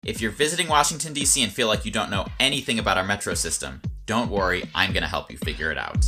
If you're visiting Washington, D.C. and feel like you don't know anything about our metro system, don't worry, I'm going to help you figure it out.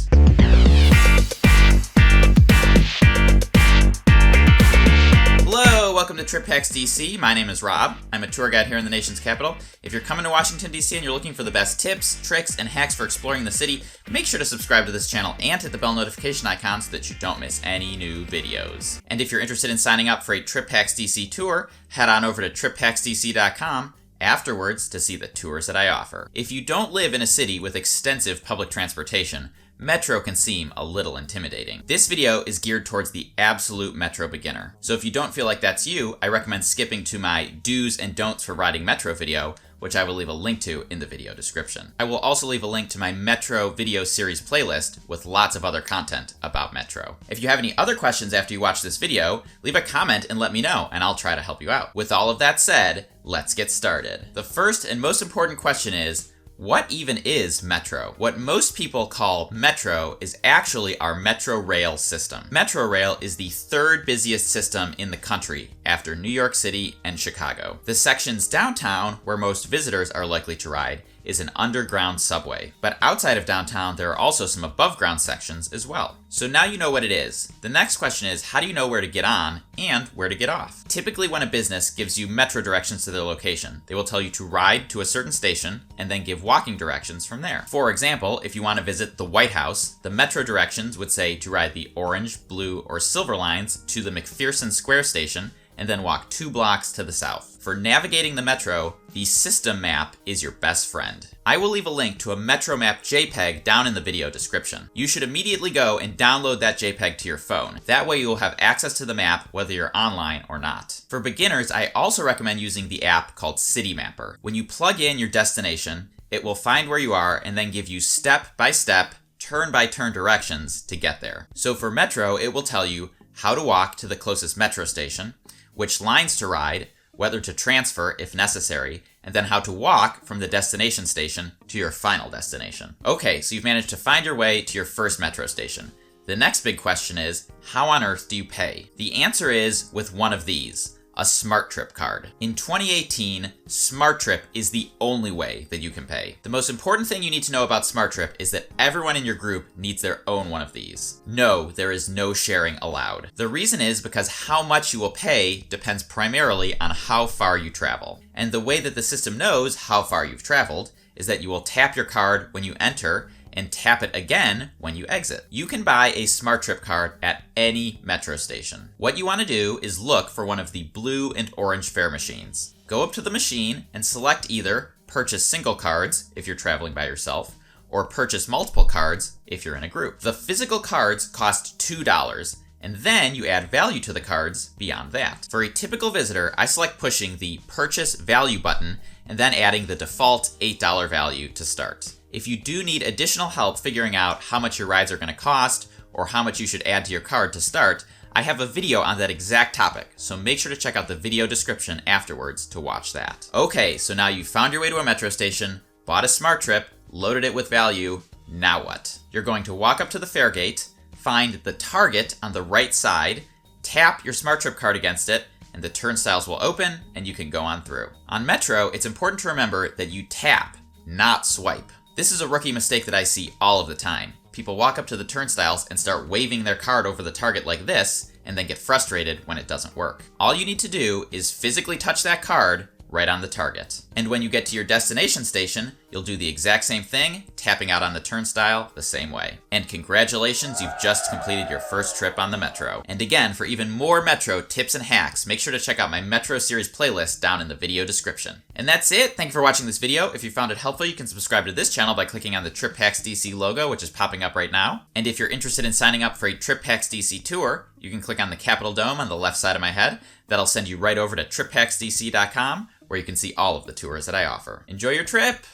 Hello, welcome to Trip Hacks DC. My name is Rob. I'm a tour guide here in the nation's capital. If you're coming to Washington, D.C. and you're looking for the best tips, tricks, and hacks for exploring the city, make sure to subscribe to this channel and hit the bell notification icon so that you don't miss any new videos. And if you're interested in signing up for a Trip Hacks DC tour, head on over to triphacksdc.com afterwards to see the tours that I offer. If you don't live in a city with extensive public transportation, Metro can seem a little intimidating. This video is geared towards the absolute Metro beginner. So if you don't feel like that's you, I recommend skipping to my do's and don'ts for riding Metro video, which I will leave a link to in the video description. I will also leave a link to my Metro video series playlist with lots of other content about Metro. If you have any other questions after you watch this video, leave a comment and let me know, and I'll try to help you out. With all of that said, let's get started. The first and most important question is, what even is Metro? What most people call Metro is actually our Metro Rail system. Metro Rail is the third busiest system in the country after New York City and Chicago. The sections downtown, where most visitors are likely to ride, is an underground subway. But outside of downtown, there are also some above ground sections as well. So now you know what it is. The next question is, how do you know where to get on and where to get off? Typically when a business gives you Metro directions to their location, they will tell you to ride to a certain station and then give walking directions from there. For example, if you want to visit the White House, the Metro directions would say to ride the orange, blue, or silver lines to the McPherson Square station and then walk 2 blocks to the south. For navigating the Metro, the system map is your best friend. I will leave a link to a Metro map JPEG down in the video description. You should immediately go and download that JPEG to your phone. That way you will have access to the map whether you're online or not. For beginners, I also recommend using the app called Citymapper. When you plug in your destination, it will find where you are and then give you step-by-step, turn-by-turn directions to get there. So for Metro, it will tell you how to walk to the closest Metro station, which lines to ride, whether to transfer if necessary, and then how to walk from the destination station to your final destination. Okay, so you've managed to find your way to your first Metro station. The next big question is, how on earth do you pay? The answer is with one of these, a SmartTrip card. In 2018, SmartTrip is the only way that you can pay. The most important thing you need to know about SmartTrip is that everyone in your group needs their own one of these. No, there is no sharing allowed. The reason is because how much you will pay depends primarily on how far you travel. And the way that the system knows how far you've traveled is that you will tap your card when you enter and tap it again when you exit. You can buy a SmartTrip card at any Metro station. What you want to do is look for one of the blue and orange fare machines. Go up to the machine and select either purchase single cards if you're traveling by yourself, or purchase multiple cards if you're in a group. The physical cards cost $2, and then you add value to the cards beyond that. For a typical visitor, I select pushing the purchase value button and then adding the default $8 value to start. If you do need additional help figuring out how much your rides are going to cost or how much you should add to your card to start, I have a video on that exact topic, so make sure to check out the video description afterwards to watch that. Okay, so now you've found your way to a Metro station, bought a SmartTrip, loaded it with value, now what? You're going to walk up to the fare gate, find the target on the right side, tap your SmartTrip card against it, and the turnstiles will open and you can go on through. On Metro, it's important to remember that you tap, not swipe. This is a rookie mistake that I see all of the time. People walk up to the turnstiles and start waving their card over the target like this, and then get frustrated when it doesn't work. All you need to do is physically touch that card right on the target. And when you get to your destination station, you'll do the exact same thing, tapping out on the turnstile the same way. And congratulations, you've just completed your first trip on the Metro. And again, for even more Metro tips and hacks, make sure to check out my Metro series playlist down in the video description. And that's it. Thank you for watching this video. If you found it helpful, you can subscribe to this channel by clicking on the Trip Hacks DC logo, which is popping up right now. And if you're interested in signing up for a Trip Hacks DC tour, you can click on the Capitol Dome on the left side of my head. That'll send you right over to triphacksdc.com, where you can see all of the tours that I offer. Enjoy your trip!